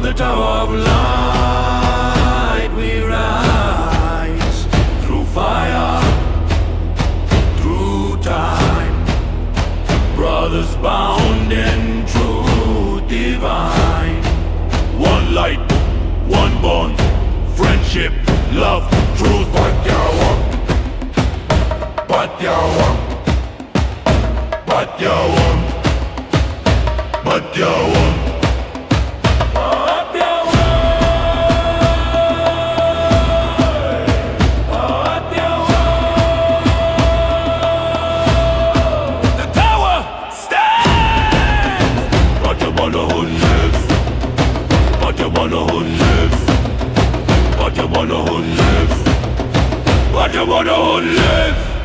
the tower of light we rise, through fire, through time, brothers bound in truth divine. One light, one bond, friendship, love, truth. Batyawan, Batyawan, Batyawan. The tower stands. Batyawan lives. Batyawan lives. Batyawan lives. Batyawan lives.